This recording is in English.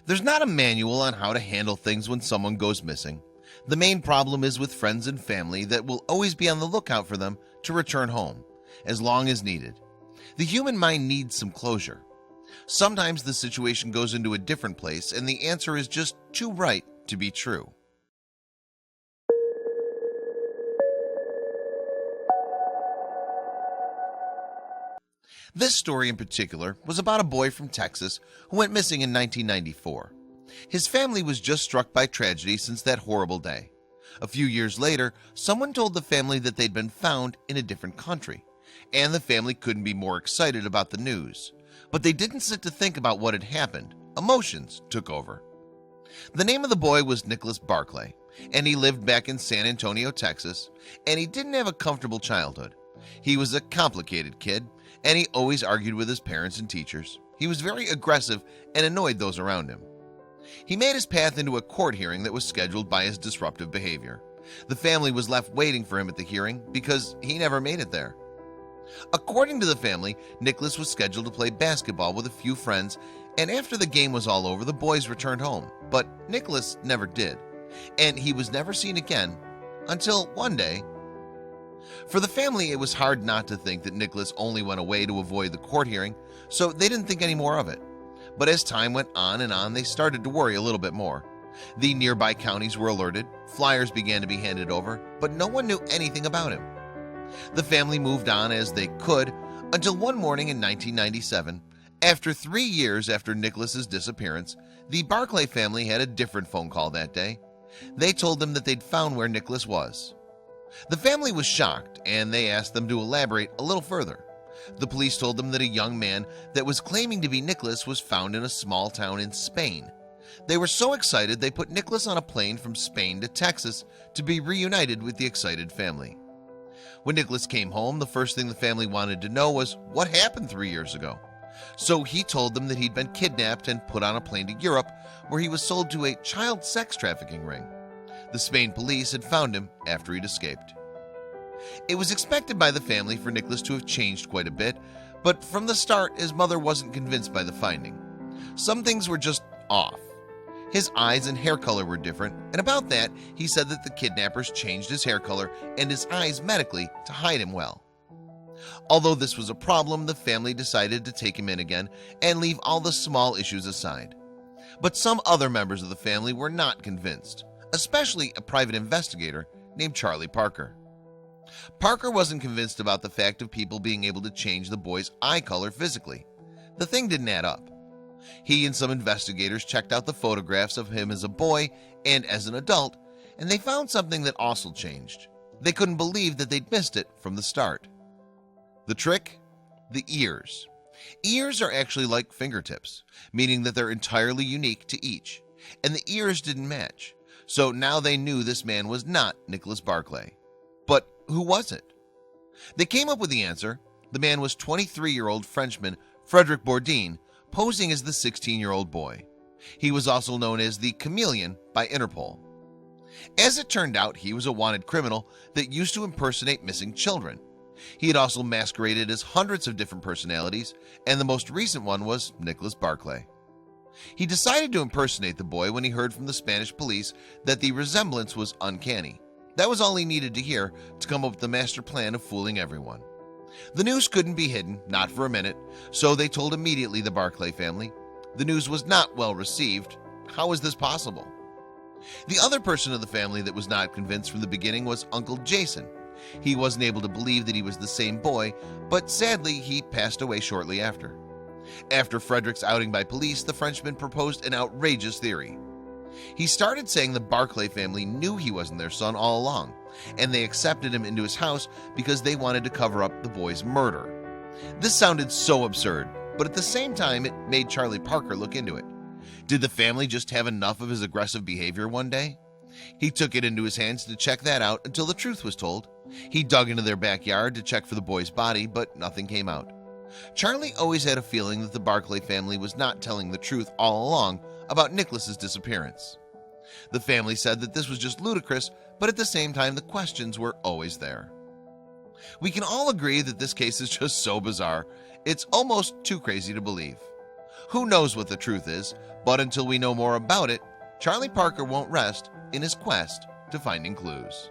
There's not a manual on how to handle things when someone goes missing. The main problem is with friends and family that will always be on the lookout for them to return home, as long as needed. The human mind needs some closure. Sometimes the situation goes into a different place and the answer is just too right to be true. This story in particular was about a boy from Texas who went missing in 1994. His family was just struck by tragedy since that horrible day. A few years later, someone told the family that they'd been found in a different country, and the family couldn't be more excited about the news. But they didn't sit to think about what had happened. Emotions took over. The name of the boy was Nicholas Barclay, and he lived back in San Antonio, Texas, and he didn't have a comfortable childhood. He was a complicated kid, and he always argued with his parents and teachers. He was very aggressive and annoyed those around him. He made his path into a court hearing that was scheduled by his disruptive behavior. The family was left waiting for him at the hearing because he never made it there. According to the family, Nicholas was scheduled to play basketball with a few friends, and after the game was all over, the boys returned home. But Nicholas never did, and he was never seen again until one day. For the family, it was hard not to think that Nicholas only went away to avoid the court hearing, so they didn't think any more of it. But as time went on and on, they started to worry a little bit more. The nearby counties were alerted, flyers began to be handed over, but no one knew anything about him. The family moved on as they could until one morning in 1997, after 3 years after Nicholas's disappearance, the Barclay family had a different phone call that day. They told them that they'd found where Nicholas was. The family was shocked, and they asked them to elaborate a little further. The police told them that a young man that was claiming to be Nicholas was found in a small town in Spain. They were so excited they put Nicholas on a plane from Spain to Texas to be reunited with the excited family. When Nicholas came home, the first thing the family wanted to know was what happened 3 years ago. So he told them that he'd been kidnapped and put on a plane to Europe, where he was sold to a child sex trafficking ring. The Spain police had found him after he'd escaped. It was expected by the family for Nicholas to have changed quite a bit, but from the start, his mother wasn't convinced by the finding. Some things were just off. His eyes and hair color were different, and about that, he said that the kidnappers changed his hair color and his eyes medically to hide him well. Although this was a problem, the family decided to take him in again and leave all the small issues aside. But some other members of the family were not convinced, especially a private investigator named Charlie Parker. Parker wasn't convinced about the fact of people being able to change the boy's eye color physically. The thing didn't add up. He and some investigators checked out the photographs of him as a boy and as an adult, and they found something that also changed. They couldn't believe that they'd missed it from the start. The trick? The ears. Ears are actually like fingertips, meaning that they're entirely unique to each, and the ears didn't match. So now they knew this man was not Nicholas Barclay. But who was it? They came up with the answer. The man was 23-year-old Frenchman Frederic Bourdin, posing as the 16-year-old boy. He was also known as the Chameleon by Interpol. As it turned out, he was a wanted criminal that used to impersonate missing children. He had also masqueraded as hundreds of different personalities, and the most recent one was Nicholas Barclay. He decided to impersonate the boy when he heard from the Spanish police that the resemblance was uncanny. That was all he needed to hear to come up with the master plan of fooling everyone. The news couldn't be hidden, not for a minute, so they told immediately the Barclay family. The news was not well received. How was this possible? The other person of the family that was not convinced from the beginning was Uncle Jason. He wasn't able to believe that he was the same boy, but sadly he passed away shortly after. After Frederick's outing by police, the Frenchman proposed an outrageous theory. He started saying the Barclay family knew he wasn't their son all along, and they accepted him into his house because they wanted to cover up the boy's murder. This sounded so absurd, but at the same time it made Charlie Parker look into it. Did the family just have enough of his aggressive behavior one day? He took it into his hands to check that out until the truth was told. He dug into their backyard to check for the boy's body, but nothing came out. Charlie always had a feeling that the Barclay family was not telling the truth all along about Nicholas's disappearance. The family said that this was just ludicrous, but at the same time the questions were always there. We can all agree that this case is just so bizarre, it's almost too crazy to believe. Who knows what the truth is, but until we know more about it, Charlie Parker won't rest in his quest to finding clues.